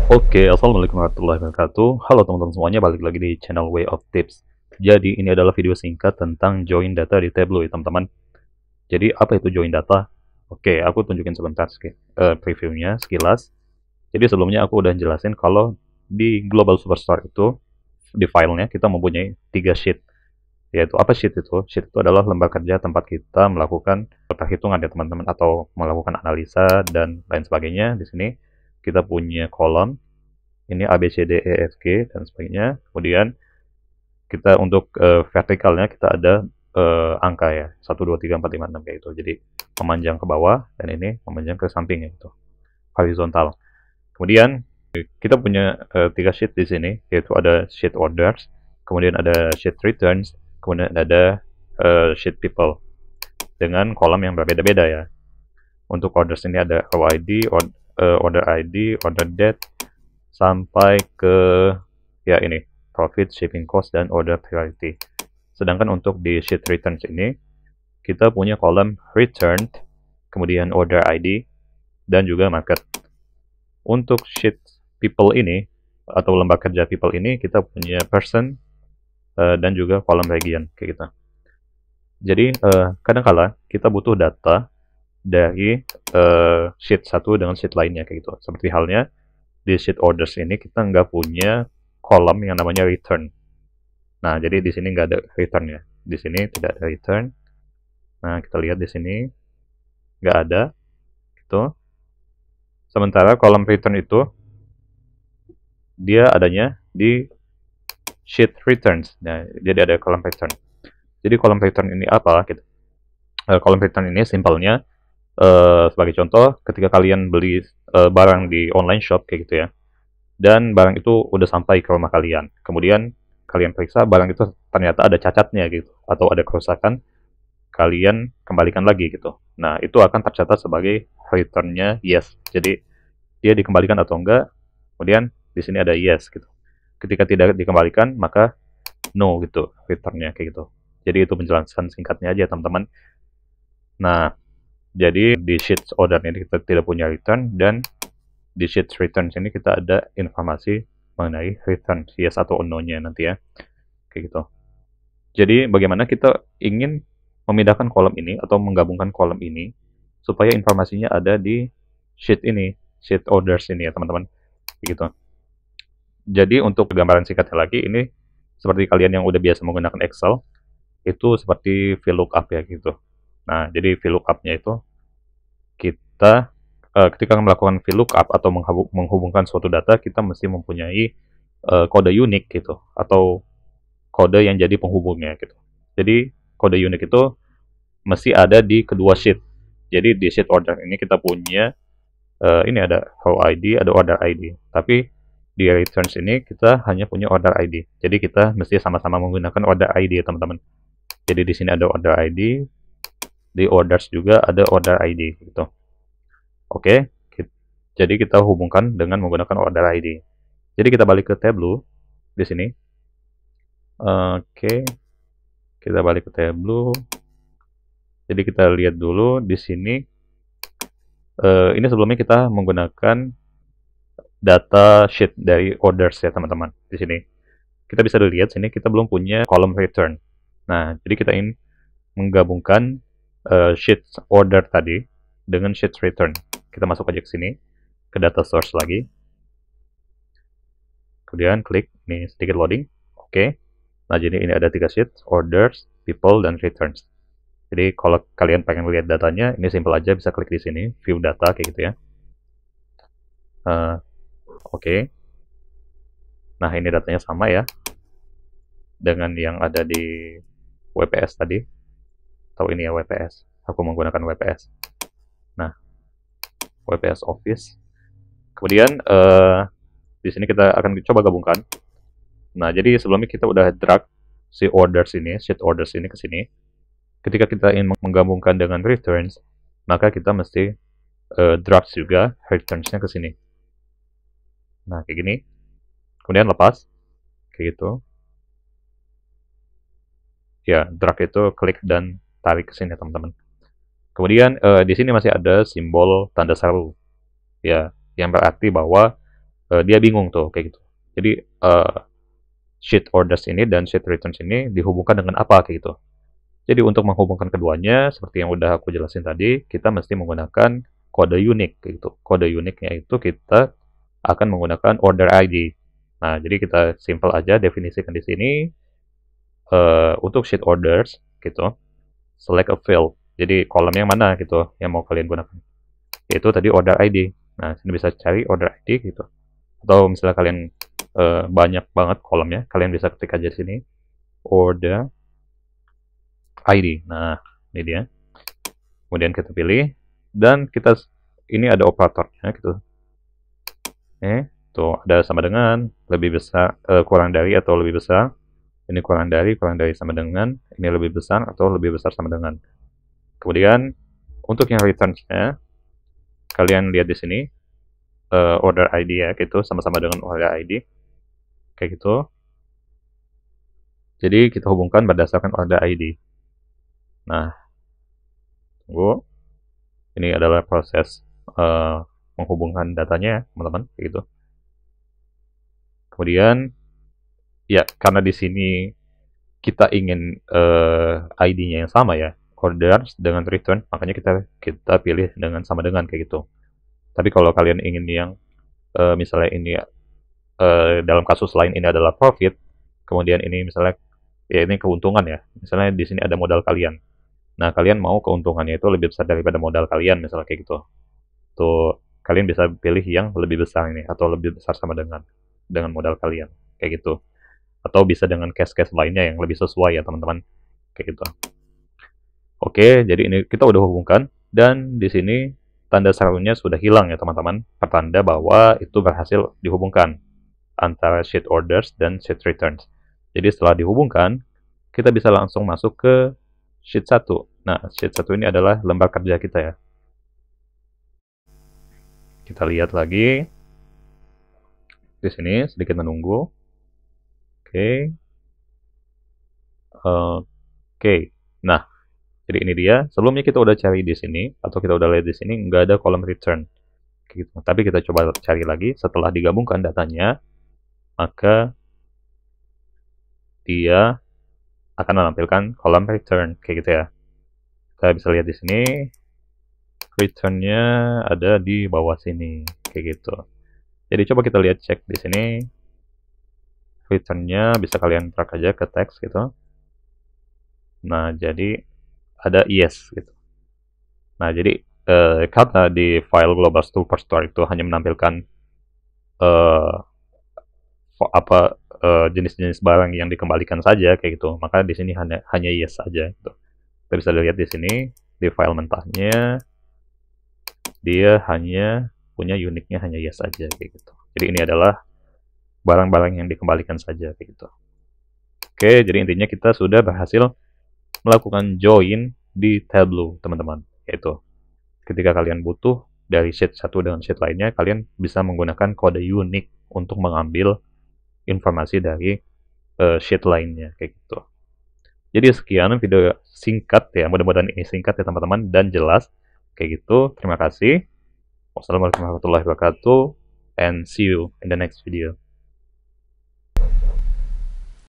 Oke, assalamualaikum warahmatullahi wabarakatuh. Halo teman-teman semuanya, balik lagi di channel Way of Tips. Jadi ini adalah video singkat tentang join data di Tableau ya teman-teman. Jadi apa itu join data? Oke, aku tunjukin sebentar previewnya sekilas. Jadi sebelumnya aku udah jelasin kalau di Global Superstore itu di filenya kita mempunyai 3 sheet. Yaitu apa sheet itu? Sheet itu adalah lembar kerja tempat kita melakukan perhitungan ya teman-teman, atau melakukan analisa dan lain sebagainya. Di sini kita punya kolom ini A, B, C, D, E, F, G, dan sebagainya. Kemudian kita untuk vertikalnya kita ada angka ya, 1, 2, 3, 4, 5, 6 kayak gitu. Jadi memanjang ke bawah, dan ini memanjang ke samping ya, gitu. Horizontal. Kemudian kita punya 3 sheet di sini, yaitu ada sheet orders, kemudian ada sheet returns, kemudian ada sheet people dengan kolom yang berbeda-beda ya. Untuk orders ini ada OID, order ID, order date, sampai ke ya ini profit, shipping cost, dan order priority. Sedangkan untuk di sheet returns ini kita punya kolom returned, kemudian order ID, dan juga market. Untuk sheet people ini atau lembar kerja people ini kita punya person dan juga kolom region kayak gitu. Jadi kadangkala kita butuh data dari sheet satu dengan sheet lainnya kayak gitu. Seperti halnya di sheet orders ini kita nggak punya kolom yang namanya return. Nah, jadi di sini nggak ada return ya. Di sini tidak ada return. Nah, kita lihat di sini nggak ada, gitu. Sementara kolom return itu dia adanya di sheet returns. Nah, jadi ada kolom return. Jadi kolom return ini apa? Gitu. Kolom return ini simpelnya sebagai contoh, ketika kalian beli barang di online shop kayak gitu ya, dan barang itu udah sampai ke rumah kalian, kemudian kalian periksa barang itu ternyata ada cacatnya gitu, atau ada kerusakan, kalian kembalikan lagi gitu. Nah, itu akan tercatat sebagai returnnya yes. Jadi dia dikembalikan atau enggak, kemudian di sini ada yes gitu. Ketika tidak dikembalikan, maka no gitu returnnya kayak gitu. Jadi itu penjelasan singkatnya aja teman-teman. Nah, jadi di sheet order ini kita tidak punya return, dan di sheet return ini kita ada informasi mengenai return yes atau no-nya nanti ya, kayak gitu. Jadi bagaimana kita ingin memindahkan kolom ini atau menggabungkan kolom ini supaya informasinya ada di sheet ini, sheet orders ini ya teman-teman, gitu. Jadi untuk gambaran singkatnya lagi, ini seperti kalian yang udah biasa menggunakan Excel, itu seperti VLOOKUP ya gitu. Nah, jadi VLOOKUP-nya itu kita ketika melakukan VLOOKUP atau menghubungkan suatu data, kita mesti mempunyai kode unik gitu, atau kode yang jadi penghubungnya gitu. Jadi kode unik itu mesti ada di kedua sheet. Jadi di sheet order ini kita punya ini ada row ID, ada order ID. Tapi di returns ini kita hanya punya order ID. Jadi kita mesti sama-sama menggunakan order ID ya teman-teman. Jadi di sini ada order ID, di orders juga ada order ID gitu. Oke, jadi kita hubungkan dengan menggunakan order ID. Jadi kita balik ke Tableau di sini. Oke, kita balik ke Tableau. Jadi kita lihat dulu di sini. Ini sebelumnya kita menggunakan data sheet dari orders ya teman-teman. Di sini kita bisa lihat sini kita belum punya kolom return. Nah, jadi kita ingin menggabungkan sheet order tadi dengan sheet return. Kita masuk aja ke sini, ke data source lagi. Kemudian klik ini sedikit loading. Oke. Nah, jadi ini ada 3 sheet, orders, people, dan returns. Jadi kalau kalian pengen lihat datanya, ini simple aja, bisa klik di sini, view data kayak gitu ya. Oke. Nah, ini datanya sama ya dengan yang ada di WPS tadi. Atau ini ya WPS. Aku menggunakan WPS. Nah, WPS Office. Kemudian di sini kita akan coba gabungkan. Nah, jadi sebelumnya kita udah drag si orders ini, sheet orders ini ke sini. Ketika kita ingin menggabungkan dengan returns, maka kita mesti drag juga returns-nya ke sini. Nah, kayak gini. Kemudian lepas. Kayak gitu. Ya, drag itu klik dan tarik ke sini, teman-teman. Kemudian di sini masih ada simbol tanda seru. Ya, yang berarti bahwa dia bingung tuh kayak gitu. Jadi sheet orders ini dan sheet returns ini dihubungkan dengan apa kayak gitu. Jadi untuk menghubungkan keduanya, seperti yang udah aku jelasin tadi, kita mesti menggunakan kode unik gitu. Kode uniknya itu kita akan menggunakan order ID. Nah, jadi kita simple aja definisikan di sini untuk sheet orders gitu. Select a field. Jadi kolom yang mana gitu yang mau kalian gunakan. Yaitu tadi order ID. Nah, sini bisa cari order ID gitu. Atau misalnya kalian banyak banget kolomnya, kalian bisa ketik aja di sini order ID. Nah, ini dia. Kemudian kita pilih dan kita ini ada operatornya gitu. Tuh ada sama dengan, lebih besar, kurang dari atau lebih besar. Ini kurang dari sama dengan, ini lebih besar atau lebih besar sama dengan. Kemudian untuk yang returns-nya, kalian lihat di sini order ID ya, gitu sama-sama dengan order ID, kayak gitu. Jadi kita hubungkan berdasarkan order ID. Nah, tunggu. Ini adalah proses menghubungkan datanya, teman-teman, kayak gitu. Kemudian, ya karena di sini kita ingin ID-nya yang sama ya, orders dengan return, makanya kita pilih dengan sama dengan kayak gitu. Tapi kalau kalian ingin yang misalnya ini dalam kasus lain ini adalah profit, kemudian ini misalnya ya ini keuntungan ya, misalnya di sini ada modal kalian. Nah, kalian mau keuntungannya itu lebih besar daripada modal kalian, misalnya kayak gitu. Tuh, kalian bisa pilih yang lebih besar ini atau lebih besar sama dengan modal kalian, kayak gitu. Atau bisa dengan case-case lainnya yang lebih sesuai ya, teman-teman. Kayak gitu. Oke, jadi ini kita udah hubungkan dan di sini tanda serunya sudah hilang ya, teman-teman. Pertanda bahwa itu berhasil dihubungkan antara sheet orders dan sheet returns. Jadi setelah dihubungkan, kita bisa langsung masuk ke sheet 1. Nah, sheet 1 ini adalah lembar kerja kita ya. Kita lihat lagi. Di sini sedikit menunggu. Oke. Oke. Nah, jadi ini dia. Sebelumnya kita udah cari di sini atau kita udah lihat di sini nggak ada kolom return. Gitu. Tapi kita coba cari lagi setelah digabungkan datanya, maka dia akan menampilkan kolom return kayak gitu ya. Kita bisa lihat di sini returnnya ada di bawah sini kayak gitu. Jadi coba kita lihat cek di sini returnnya bisa kalian drag aja ke teks gitu. Nah jadi ada yes gitu. Nah jadi karena di file global superstore itu hanya menampilkan jenis-jenis barang yang dikembalikan saja kayak gitu, maka di sini hanya yes saja gitu. Kita bisa lihat di sini di file mentahnya dia hanya punya uniknya hanya yes saja kayak gitu. Jadi ini adalah barang-barang yang dikembalikan saja kayak gitu. Oke, jadi intinya kita sudah berhasil melakukan join di Tableau, teman-teman. Yaitu ketika kalian butuh dari sheet satu dengan sheet lainnya, kalian bisa menggunakan kode unik untuk mengambil informasi dari sheet lainnya kayak gitu. Jadi sekian video singkat ya, mudah-mudahan ini singkat ya teman-teman dan jelas kayak gitu. Terima kasih. Wassalamualaikum warahmatullahi wabarakatuh and see you in the next video.